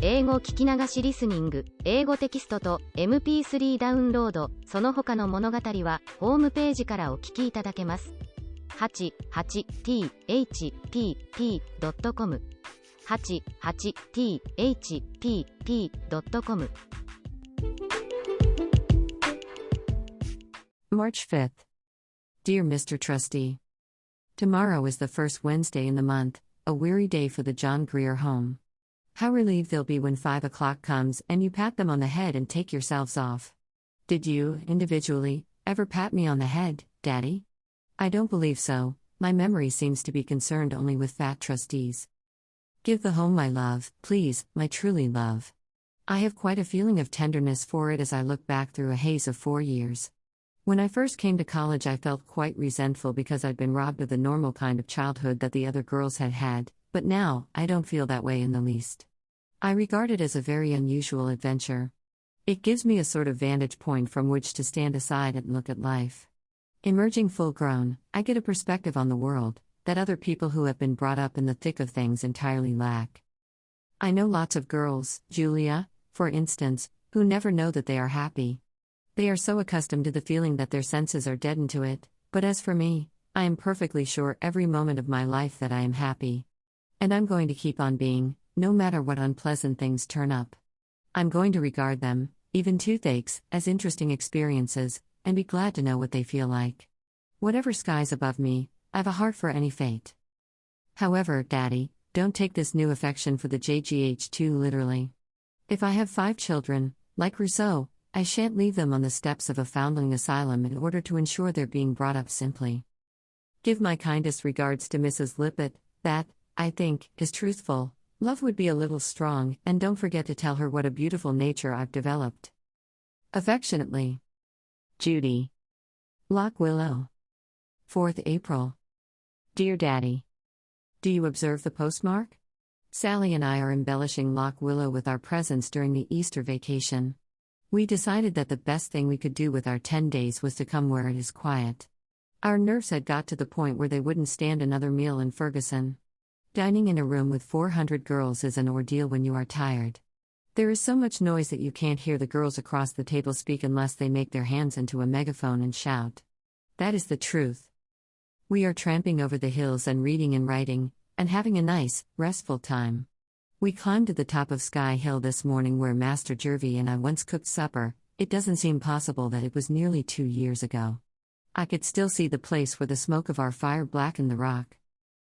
英語聞き流しリスニング、英語テキストと MP3 ダウンロード、その他の物語はホームページからお聞きいただけます。88thpp.com 88thpp.com March 5th. Dear Mr. Trustee, tomorrow is the first Wednesday in the month, a weary day for the John Grier home. How relieved they'll be when 5 o'clock comes and you pat them on the head and take yourselves off. Did you, individually, ever pat me on the head, Daddy? I don't believe so. My memory seems to be concerned only with fat trustees. Give the home my love, please, my truly love. I have quite a feeling of tenderness for it as I look back through a haze of 4 years. When I first came to college, I felt quite resentful because I'd been robbed of the normal kind of childhood that the other girls had had, but now, I don't feel that way in the least. I regard it as a very unusual adventure. It gives me a sort of vantage point from which to stand aside and look at life. Emerging full-grown, I get a perspective on the world that other people who have been brought up in the thick of things entirely lack. I know lots of girls, Julia, for instance, who never know that they are happy. They are so accustomed to the feeling that their senses are deadened to it, but as for me, I am perfectly sure every moment of my life that I am happy. And I'm going to keep on being, no matter what unpleasant things turn up. I'm going to regard them, even toothaches, as interesting experiences, and be glad to know what they feel like. Whatever skies above me, I've a heart for any fate. However, Daddy, don't take this new affection for the JGH too literally. If I have 5 children, like Rousseau, I shan't leave them on the steps of a foundling asylum in order to ensure they're being brought up simply. Give my kindest regards to Mrs. Lippett. That, I think, is truthful. Love would be a little strong, and don't forget to tell her what a beautiful nature I've developed. Affectionately, Judy. Lock Willow. 4th April. Dear Daddy. Do you observe the postmark? Sally and I are embellishing Lock Willow with our presents during the Easter vacation. We decided that the best thing we could do with our 10 days was to come where it is quiet. Our nerves had got to the point where they wouldn't stand another meal in Ferguson. Dining in a room with 400 girls is an ordeal when you are tired. There is so much noise that you can't hear the girls across the table speak unless they make their hands into a megaphone and shout. That is the truth. We are tramping over the hills and reading and writing, and having a nice, restful time. We climbed to the top of Sky Hill this morning where Master Jervie and I once cooked supper. It doesn't seem possible that it was nearly 2 years ago. I could still see the place where the smoke of our fire blackened the rock.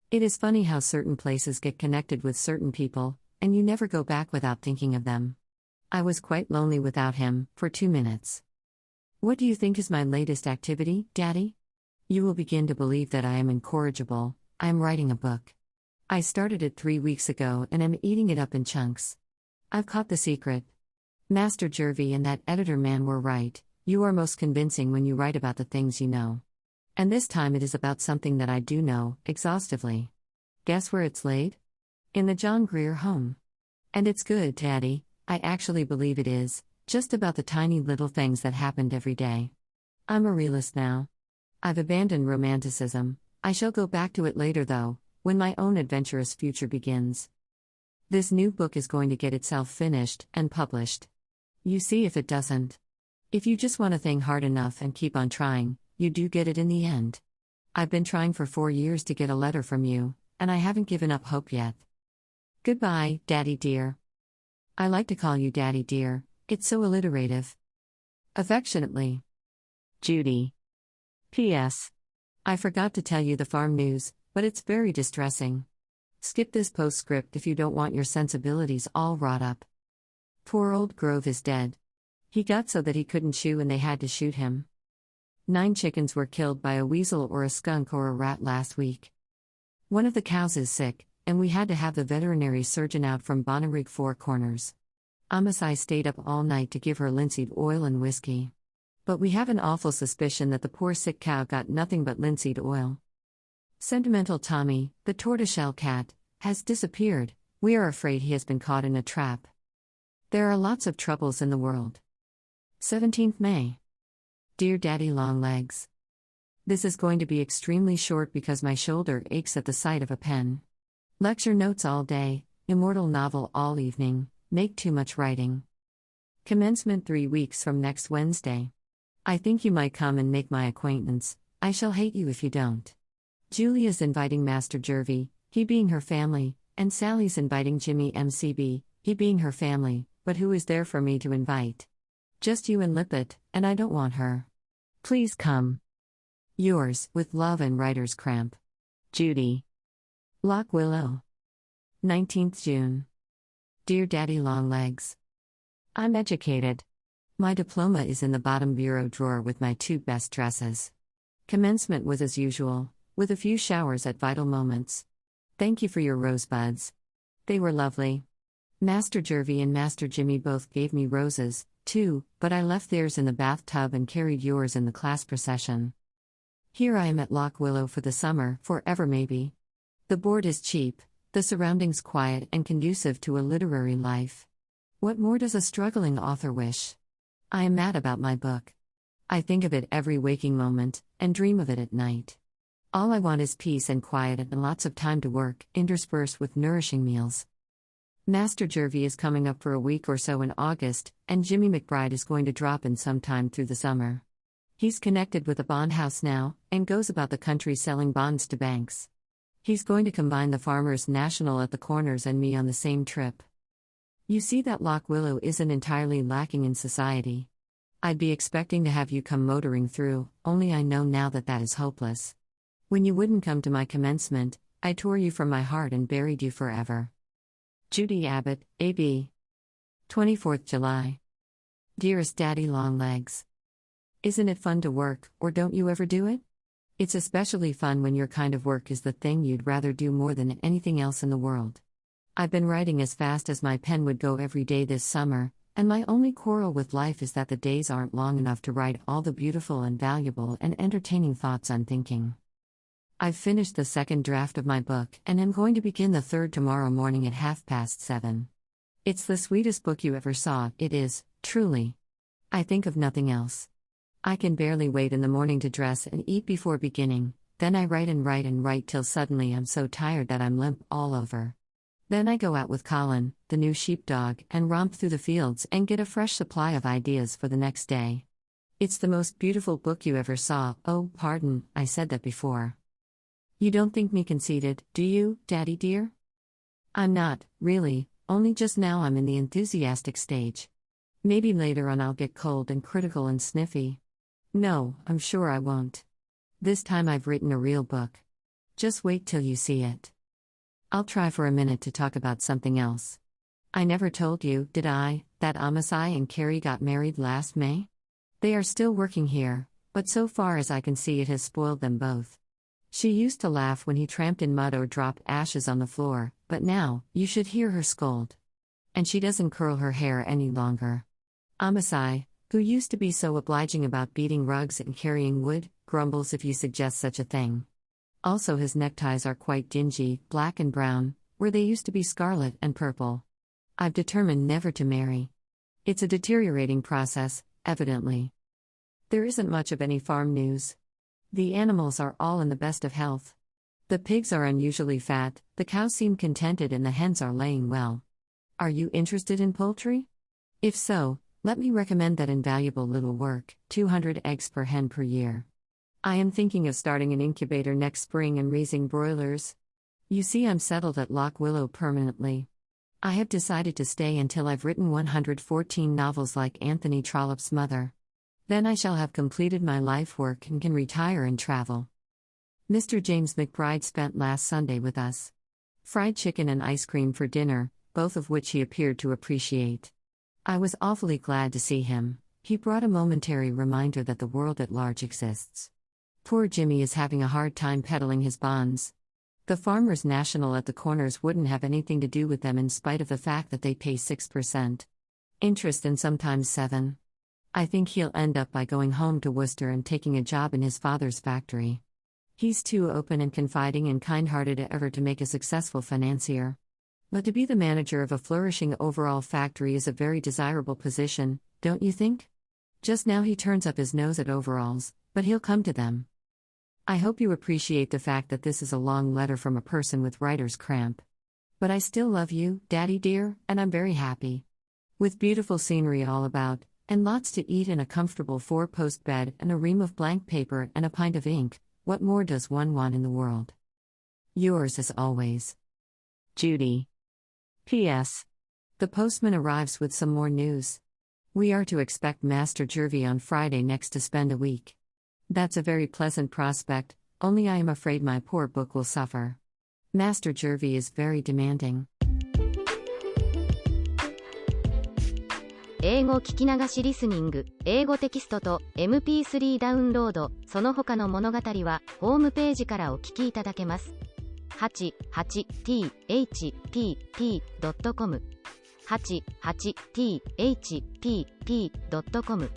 It is funny how certain places get connected with certain people, and you never go back without thinking of them. I was quite lonely without him, for 2 minutes. What do you think is my latest activity, Daddy? You will begin to believe that I am incorrigible. I am writing a book. I started it 3 weeks ago and am eating it up in chunks. I've caught the secret. Master Jervie and that editor man were right. You are most convincing when you write about the things you know. And this time it is about something that I do know, exhaustively. Guess where it's laid? In the John Grier home. And it's good, Daddy, I actually believe it is, just about the tiny little things that happened every day. I'm a realist now. I've abandoned romanticism. I shall go back to it later though, when my own adventurous future begins. This new book is going to get itself finished and published. You see if it doesn't. If you just want a thing hard enough and keep on trying, you do get it in the end. I've been trying for 4 years to get a letter from you, and I haven't given up hope yet. Goodbye, Daddy dear. I like to call you Daddy dear, it's so alliterative. Affectionately, Judy. P.S. I forgot to tell you the farm news, but it's very distressing. Skip this postscript if you don't want your sensibilities all wrought up. Poor old Grove is dead. He got so that he couldn't chew and they had to shoot him. 9 chickens were killed by a weasel or a skunk or a rat last week. One of the cows is sick, and we had to have the veterinary surgeon out from Bonnyrigg 4 Corners. Amasai stayed up all night to give her linseed oil and whiskey. But we have an awful suspicion that the poor sick cow got nothing but linseed oil. Sentimental Tommy, the tortoiseshell cat, has disappeared. We are afraid he has been caught in a trap. There are lots of troubles in the world. 17th May. Dear Daddy Longlegs. This is going to be extremely short because my shoulder aches at the sight of a pen. Lecture notes all day, immortal novel all evening, Make too much writing. Commencement 3 weeks from next Wednesday. I think you might come and make my acquaintance. I shall hate you if you don't. Julia's inviting Master Jervy, he being her family, and Sally's inviting Jimmy MCB, he being her family, but who is there for me to invite? Just you and Lippet, and I don't want her. Please come. Yours, with love and writer's cramp. Judy. Lock Willow. 19th June. Dear Daddy Longlegs. I'm educated. My diploma is in the bottom bureau drawer with my 2 best dresses. Commencement was as usual, with a few showers at vital moments. Thank you for your rosebuds. They were lovely. Master Jervy and Master Jimmy both gave me roses, too, but I left theirs in the bathtub and carried yours in the class procession. Here I am at Lock Willow for the summer, forever maybe. The board is cheap, the surroundings quiet and conducive to a literary life. What more does a struggling author wish? I am mad about my book. I think of it every waking moment, and dream of it at night. All I want is peace and quiet and lots of time to work, interspersed with nourishing meals. Master Jervy is coming up for a week or so in August, and Jimmy McBride is going to drop in sometime through the summer. He's connected with a bond house now, and goes about the country selling bonds to banks. He's going to combine the Farmers National at the Corners and me on the same trip. You see that Lock Willow isn't entirely lacking in society. I'd be expecting to have you come motoring through, only I know now that that is hopeless. When you wouldn't come to my commencement, I tore you from my heart and buried you forever. Judy Abbott, A.B. 24th July. Dearest Daddy Longlegs. Isn't it fun to work, or don't you ever do it? It's especially fun when your kind of work is the thing you'd rather do more than anything else in the world. I've been writing as fast as my pen would go every day this summer, and my only quarrel with life is that the days aren't long enough to write all the beautiful and valuable and entertaining thoughts I'm thinking. I've finished the 2nd draft of my book and am going to begin the 3rd tomorrow morning at 7:30. It's the sweetest book you ever saw, it is, truly. I think of nothing else. I can barely wait in the morning to dress and eat before beginning, then I write and write and write till suddenly I'm so tired that I'm limp all over. Then I go out with Colin, the new sheepdog, and romp through the fields and get a fresh supply of ideas for the next day. It's the most beautiful book you ever saw. Oh, pardon, I said that before. You don't think me conceited, do you, Daddy dear? I'm not, really, only just now I'm in the enthusiastic stage. Maybe later on I'll get cold and critical and sniffy. No, I'm sure I won't. This time I've written a real book. Just wait till you see it. I'll try for a minute to talk about something else. I never told you, did I, that Amasai and Carrie got married last May? They are still working here, but so far as I can see it has spoiled them both. She used to laugh when he tramped in mud or dropped ashes on the floor, but now, you should hear her scold. And she doesn't curl her hair any longer. Amasai, who used to be so obliging about beating rugs and carrying wood, grumbles if you suggest such a thing. Also his neckties are quite dingy, black and brown, where they used to be scarlet and purple. I've determined never to marry. It's a deteriorating process, evidently. There isn't much of any farm news. The animals are all in the best of health. The pigs are unusually fat, the cows seem contented and the hens are laying well. Are you interested in poultry? If so, let me recommend that invaluable little work, 200 eggs per hen per year. I am thinking of starting an incubator next spring and raising broilers. You see, I'm settled at Lock Willow permanently. I have decided to stay until I've written 114 novels like Anthony Trollope's mother. Then I shall have completed my life work and can retire and travel. Mr. James McBride spent last Sunday with us. Fried chicken and ice cream for dinner, both of which he appeared to appreciate. I was awfully glad to see him. He brought a momentary reminder that the world at large exists. Poor Jimmy is having a hard time peddling his bonds. The Farmers National at the Corners wouldn't have anything to do with them in spite of the fact that they pay 6% interest and sometimes 7%. I think he'll end up by going home to Worcester and taking a job in his father's factory. He's too open and confiding and kind-hearted ever to make a successful financier. But to be the manager of a flourishing overall factory is a very desirable position, don't you think? Just now he turns up his nose at overalls, but he'll come to them. I hope you appreciate the fact that this is a long letter from a person with writer's cramp. But I still love you, Daddy dear, and I'm very happy. With beautiful scenery all about, and lots to eat in a comfortable 4-post bed and a ream of blank paper and a pint of ink, what more does one want in the world? Yours as always, Judy. P.S. The postman arrives with some more news. We are to expect Master Jervy on Friday next to spend a week. That's a very pleasant prospect, only I am afraid my poor book will suffer. Master Jervy is very demanding. 英語聞き流しリスニング、英語テキストと MP3 ダウンロード、その他の物語はホームページからお聞きいただけます。88thpp.com 88thpp.com